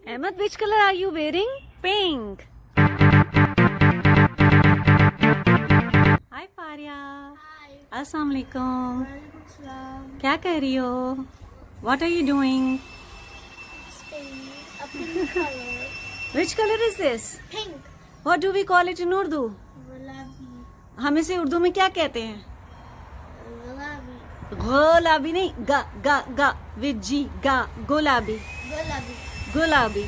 Ahmed, which color are you wearing? Pink. Hi Faria. Hi. Assalamu alaikum. Walaikum salam. क्या कर रही हो? What are you doing? Spain. A pink color. Which color is this? Pink. What do we call it in Urdu? Gulabi. हम इसे उर्दू में क्या कहते हैं? Gulabi. गुलाबी नहीं, गा गा गा विद जी, गा गुलाबी Gulabi. गुलाबी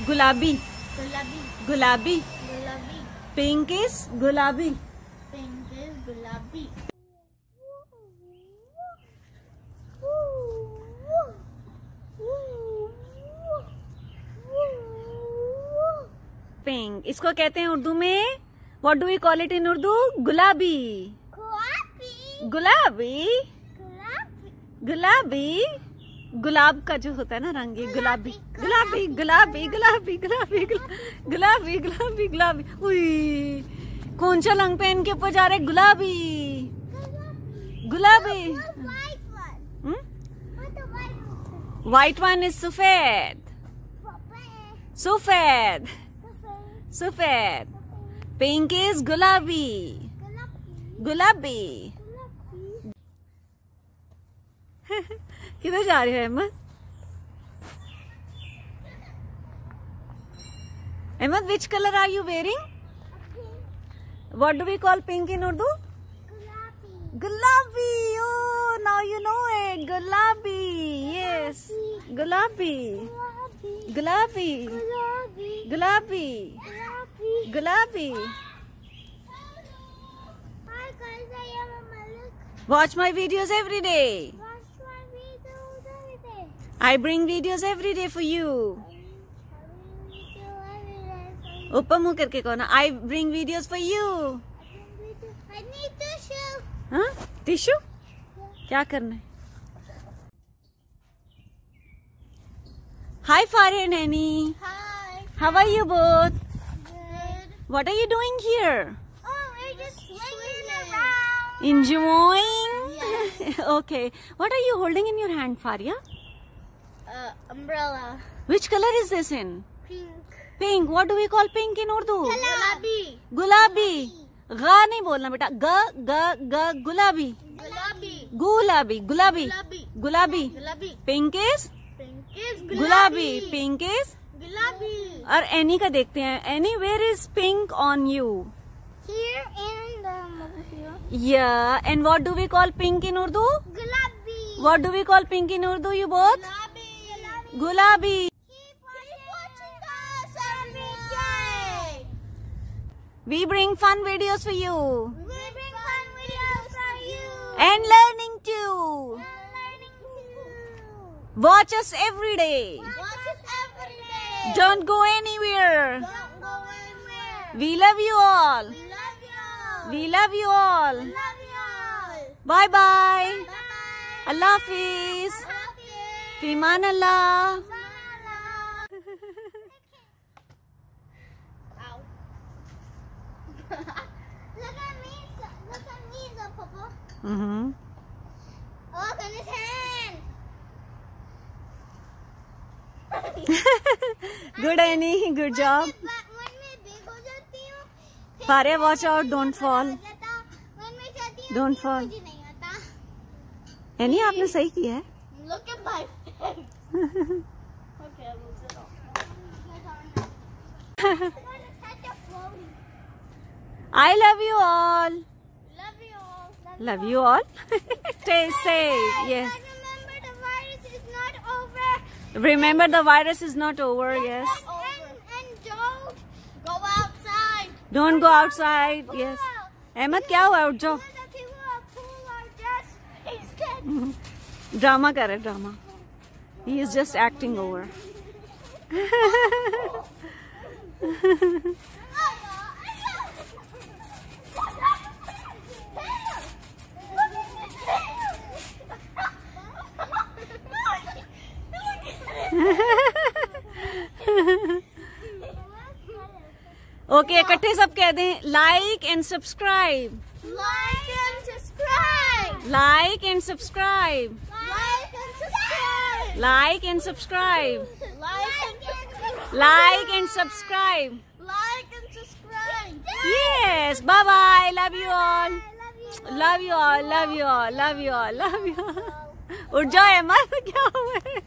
Gulabi. गुलाबी Gulabi. गुलाबी. Gulabi. पिंक इज गुलाबी. Pink is gulabi. पिंक इसको कहते हैं उर्दू में. What do we call it in Urdu? गुलाबी. Gulabi. गुलाबी Gulabi. गुलाबी. गुलाब का जो होता है ना रंग, ये गुलाबी गुलाबी गुलाबी गुलाबी गुलाबी गुलाबी गुलाबी गुलाबी. उई, कौन सा रंग पहन के ऊपर जा रहे? गुलाबी गुलाबी. White one. What the white one? White one is सफेद. सफेद सफेद. पिंक इज गुलाबी गुलाबी. किधर जा रहे हो Ahmad? Ahmad, which color are you wearing? What do we call pink in Urdu? Gulabi. Oh, now you know it. Gulabi. Yes. Gulabi. Gulabi. Gulabi. Gulabi. Hi guys, I am Malik. Watch my videos every day. Watch my videos every day. I bring videos every day for you. ऊपर मुंह करके कहो ना. I bring videos for you. I need tissue. हाँ? Tissue? क्या करना है? Hi Faria and Annie. Hi. How are you both? Good. What are you doing here? Oh, we're just swinging around. Enjoying? Yes. Okay. What are you holding in your hand, Faria? Umbrella. Which color is this in? Pink. Pink. What do we call pink in Urdu? Gulabi. गुलाबी. गा नहीं बोलना बेटा. ग ग ग गुलाबी. Gulabi. गुलाबी गुलाबी Gulabi. गुलाबी. Gulabi. Pink is Pink is गुलाबी. Pink is. Gulabi. और एनी का देखते हैं. Annie, where is pink on you? Here and over here. Yeah. And what do we call pink in Urdu? Gulabi. What do we call pink in Urdu, you both? Gulabi. Gulabi. Keep watching us every day. We bring fun videos for you. We bring fun videos for you. And learning too. And learning too. Watch us every day. Watch us every day. Don't go anywhere. Don't go anywhere. We love you all. We love you all. We love you all. We love you all. Bye bye. Bye. Allah Hafiz. Happy. Fiman Allah. Ow. Look at me. Look at me, the papa. Mm-hmm. Look at his hand. Good Annie. Good job. When मैं big हो जाती हूँ, फिर Faria, watch out. Don't fall. हो जाता, when मैं चाहती हूँ, Don't फिर fall. मुझे नहीं आता. Annie, आपने सही किया है. Look at my face. Okay, I will sit off. I love you all. Love you all. Love you all. Stay safe. Yes. But remember, the virus is not over. Remember, the virus is not over. Yes. And don't go outside. Don't go outside. Yes. Ahmad, क्या हुआ? उठ जाओ. The people at pool are just instead. Drama कर रहे. Drama. He is just acting over. Okay, इकट्ठे सब कह दें. Like and subscribe. Like and subscribe. Like and subscribe. Like and subscribe. Like and subscribe. Like and subscribe. Like and subscribe. Like and subscribe. Yes. Bye bye. Love you all. Love you. Love you all. Love you all. Love you all. Love you all. उठ जाओ एमा, क्या हुआ है?